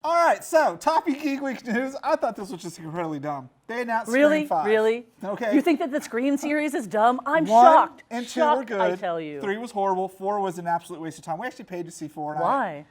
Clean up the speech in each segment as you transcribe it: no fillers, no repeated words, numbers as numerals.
All right, so topping Geek Week news. I thought this was just incredibly dumb. They announced Really? Scream 5. Really? Okay. You think that the Scream series is dumb? I'm 1 shocked. and 2 shocked, were good. I tell you. 3 was horrible. 4 was an absolute waste of time. We actually paid to see 4. And Why?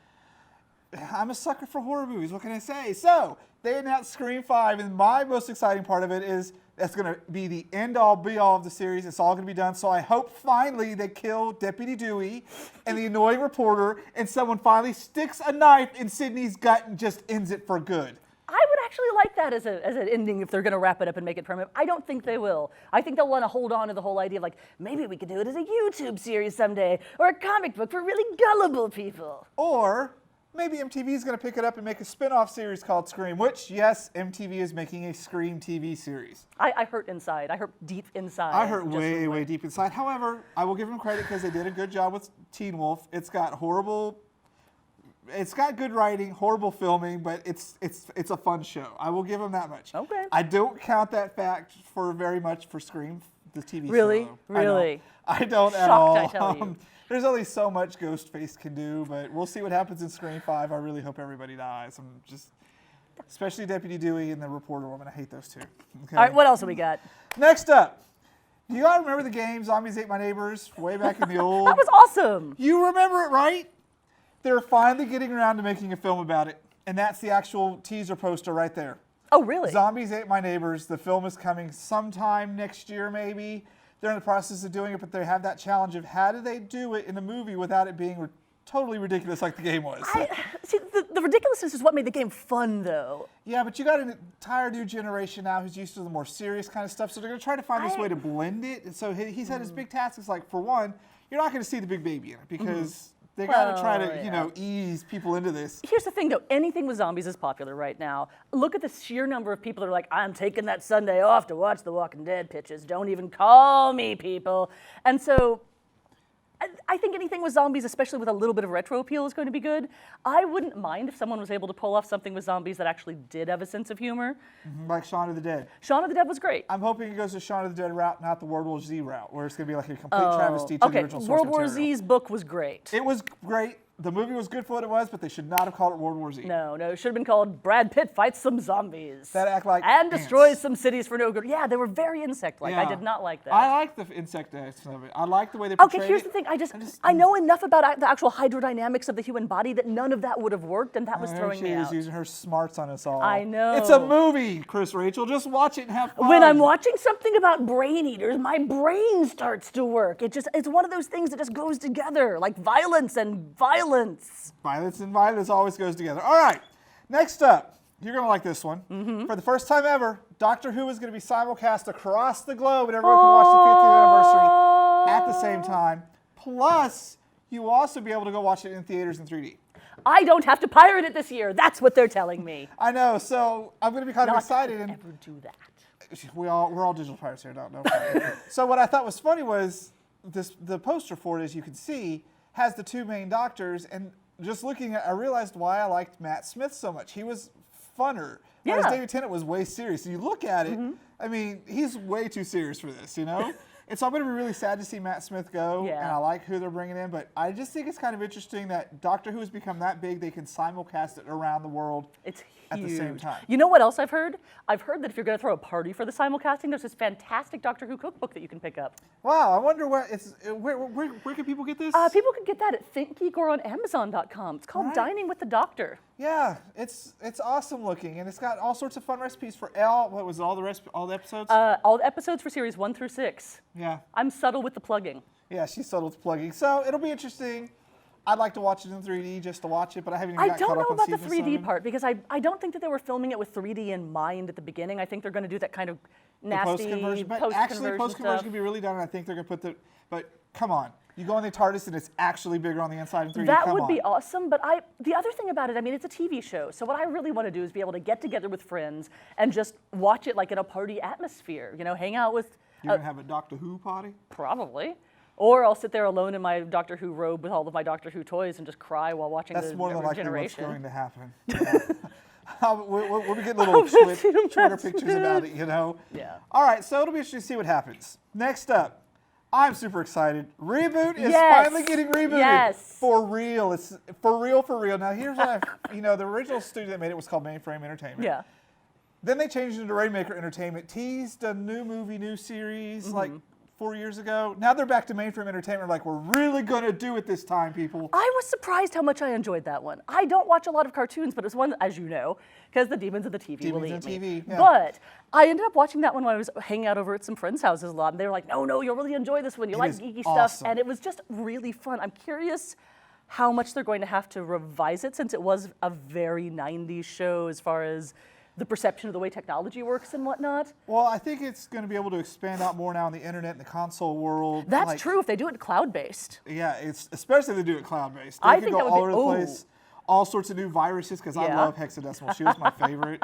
I'm a sucker for horror movies. What can I say? So they announced Scream 5, and my most exciting part of it is that's going to be the end-all, be-all of the series. It's all going to be done. So I hope finally they kill Deputy Dewey and the annoying reporter, and someone finally sticks a knife in Sydney's gut and just ends it for good. I would actually like that as an ending if they're going to wrap it up and make it permanent. I don't think they will. I think they'll want to hold on to the whole idea of like, maybe we could do it as a YouTube series someday, or a comic book for really gullible people. Or maybe MTV is going to pick it up and make a spin-off series called Scream, which, yes, MTV is making a Scream TV series. I hurt inside. I hurt deep inside. I hurt way deep inside. However, I will give them credit because they did a good job with Teen Wolf. It's got good writing, horrible filming, but it's a fun show. I will give them that much. Okay. I don't count that fact for very much for Scream, the TV Really? show. Really? I don't at Shocked, all. I tell you. There's only so much Ghostface can do, but we'll see what happens in Scream 5. I really hope everybody dies. Especially Deputy Dewey and the reporter woman. I hate those two. Okay. All right, what else have we got? Next up, do you all remember the game Zombies Ate My Neighbors way back in the old? That was awesome. You remember it, right? They're finally getting around to making a film about it, and that's the actual teaser poster right there. Oh, really? Zombies Ate My Neighbors. The film is coming sometime next year, maybe. They're in the process of doing it, but they have that challenge of how do they do it in a movie without it being totally ridiculous like the game was. See, the ridiculousness is what made the game fun, though. Yeah, but you got an entire new generation now who's used to the more serious kind of stuff, so they're going to try to find this way to blend it. And so he said his big task is like, for one, you're not going to see the big baby in it because they got to try to, ease people into this. Here's the thing, though. Anything with zombies is popular right now. Look at the sheer number of people that are like, I'm taking that Sunday off to watch The Walking Dead pitches. Don't even call me, people. And so I think anything with zombies, especially with a little bit of retro appeal, is going to be good. I wouldn't mind if someone was able to pull off something with zombies that actually did have a sense of humor. Like Shaun of the Dead. Shaun of the Dead was great. I'm hoping it goes the Shaun of the Dead route, not the World War Z route, where it's going to be like a complete travesty to the original source World War material. Z's book was great. It was great. The movie was good for what it was, but they should not have called it World War Z. No, it should have been called Brad Pitt Fights Some Zombies. That act like And ants. destroys some cities for no good. Yeah, they were very insect-like. Yeah. I did not like that. I like the insect aspect of it. I like the way they portrayed it. Okay, here's the thing. I know enough about the actual hydrodynamics of the human body that none of that would have worked, and that was throwing me She was out. using her smarts on us all. I know. It's a movie, Rachel. Just watch it and have fun. When I'm watching something about brain eaters, my brain starts to work. It's one of those things that just goes together, like violence and violence. Violence and violence always goes together. All right, next up, you're going to like this one. For the first time ever, Doctor Who is going to be simulcast across the globe, and everyone can watch the 50th anniversary at the same time. Plus, you will also be able to go watch it in theaters in 3D. I don't have to pirate it this year. That's what they're telling me. I know, so I'm going to be kind of excited. Not ever do that. We're all digital pirates here, no. So what I thought was funny was the poster for it, as you can see, has the two main doctors, and just looking at, I realized why I liked Matt Smith so much. He was funner, whereas Yeah. David Tennant was way serious. And you look at it, I mean, he's way too serious for this, And so I'm going to be really sad to see Matt Smith go, Yeah. and I like who they're bringing in, but I just think it's kind of interesting that Doctor Who has become that big, they can simulcast it around the world It's at the same huge. time. You know what else I've heard? I've heard that if you're going to throw a party for the simulcasting, there's this fantastic Doctor Who cookbook that you can pick up. Wow, I wonder where can people get this? People can get that at ThinkGeek or on Amazon.com. It's called Right. Dining with the Doctor. Yeah, it's awesome looking, and it's got all sorts of fun recipes for all the episodes? All the episodes for series 1 through 6. Yeah. I'm subtle with the plugging. Yeah, she's subtle with plugging. So it'll be interesting. I'd like to watch it in 3D just to watch it, but I haven't even I got don't caught know up on about the season 3D 7. part because I don't think that they were filming it with 3D in mind at the beginning. I think they're going to do that kind of nasty Post-conversion. But post-conversion actually, post-conversion stuff. can be really done, and I think they're going to put but come on. You go in the TARDIS, and it's actually bigger on the inside in 3D. That Come would on. be awesome, but the other thing about it, I mean, it's a TV show, so what I really want to do is be able to get together with friends and just watch it like in a party atmosphere, hang out with... You're going to have a Doctor Who party? Probably. Or I'll sit there alone in my Doctor Who robe with all of my Doctor Who toys and just cry while watching That's the more than likely what's generation. going to happen. We'll be getting little Twitter pictures about it, Yeah. All right, so it'll be interesting to see what happens. Next up, I'm super excited. Reboot is Yes. finally getting rebooted. Yes. For real. It's for real, for real. Now, here's what the original studio that made it was called Mainframe Entertainment. Yeah. Then they changed it to Rainmaker Entertainment, teased a new movie, new series like 4 years ago. Now they're back to Mainframe Entertainment, like, we're really going to do it this time, people. I was surprised how much I enjoyed that one. I don't watch a lot of cartoons, but it's one, as you know, because the demons of the TV will eat me. TV, yeah. But I ended up watching that one when I was hanging out over at some friends' houses a lot, and they were like, no, you'll really enjoy this one. You like is geeky awesome. stuff, and it was just really fun. I'm curious how much they're going to have to revise it, since it was a very 90s show as far as the perception of the way technology works and whatnot. Well, I think it's going to be able to expand out more now on the internet and the console world. That's like, true if they do it cloud-based. Yeah, it's especially if they do it cloud-based. They I could think go that would all be- over the place. All sorts of new viruses, because I Yeah. love hexadecimal. She was my favorite.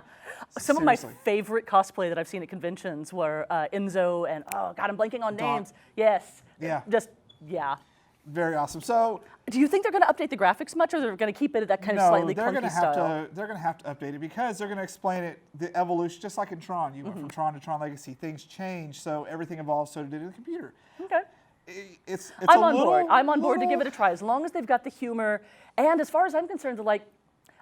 Some of my Seriously. favorite cosplay that I've seen at conventions were Enzo and, oh God, I'm blanking on Dot. names. Yes. Yeah. Yeah. Very awesome. So Do you think they're going to update the graphics much, or they're going to keep it at that kind of no, slightly they're clunky gonna have style? to. They're gonna have to update it because they're gonna explain it, the evolution, just like in Tron. You went from Tron to Tron Legacy. Things change, so everything evolves. So did the computer. Okay. It's I'm a on little, board. I'm on board to give it little- a try, as long as they've got the humor. And as far as I'm concerned,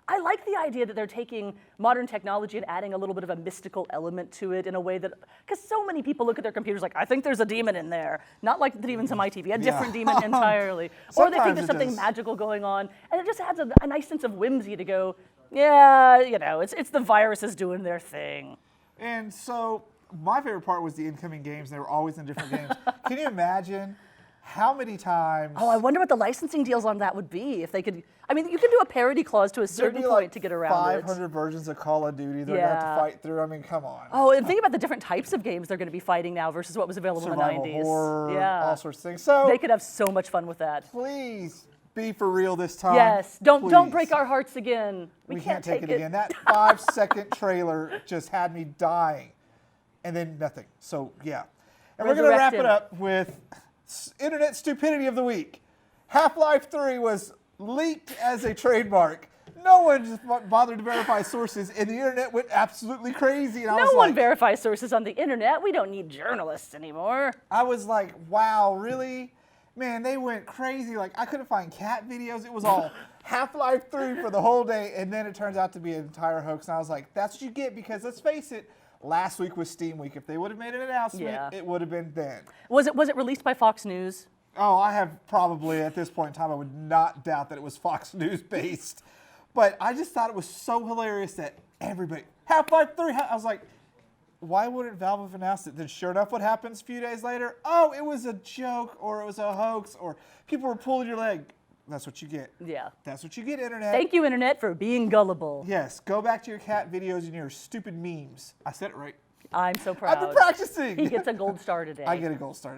I like the idea that they're taking modern technology and adding a little bit of a mystical element to it in a way that, because so many people look at their computers like, I think there's a demon in there. Not like the demons on my TV, a different demon entirely. Or they think Sometimes there's it something does. magical going on. And it just adds a nice sense of whimsy to go, yeah, it's the viruses doing their thing. And so my favorite part was the incoming games. They were always in different games. Can you imagine how many times? Oh, I wonder what the licensing deals on that would be if they could. I mean, you can do a parody clause to a there'd certain be point like to get around 500 versions of Call of Duty they're gonna have Yeah. to fight through. I mean, come on. Oh, and think about the different types of games they're going to be fighting now versus what was available Survival in the 90s. horror, Yeah. all sorts of things. So They could have so much fun with that. please be for real this time. Yes. Don't Please. break our hearts again. We can't take it again. That 5-second trailer just had me dying, and then nothing. So yeah, and we're gonna wrap it Resurrected. up with Internet Stupidity of the Week. Half-Life 3 was leaked as a trademark. No one just bothered to verify sources, and the internet went absolutely crazy. And I No was one like, verifies sources on the internet. We don't need journalists anymore. I was like, wow, really? Man, they went crazy. Like, I couldn't find cat videos. It was all Half-Life 3 for the whole day, and then it turns out to be an entire hoax. And I was like, that's what you get, because let's face it, last week was Steam Week. If they would have made an announcement, Yeah. it would have been then. Was it released by Fox News? Oh, I have probably, at this point in time, I would not doubt that it was Fox News based. But I just thought it was so hilarious that everybody, Half-Life 3, I was like, why wouldn't Valve have announced it? Then sure enough, what happens a few days later? Oh, it was a joke, or it was a hoax, or people were pulling your leg. That's what you get. Yeah. That's what you get, internet. Thank you, internet, for being gullible. Yes, go back to your cat videos and your stupid memes. I said it right. I'm so proud. I've been practicing. He gets a gold star today. I get a gold star.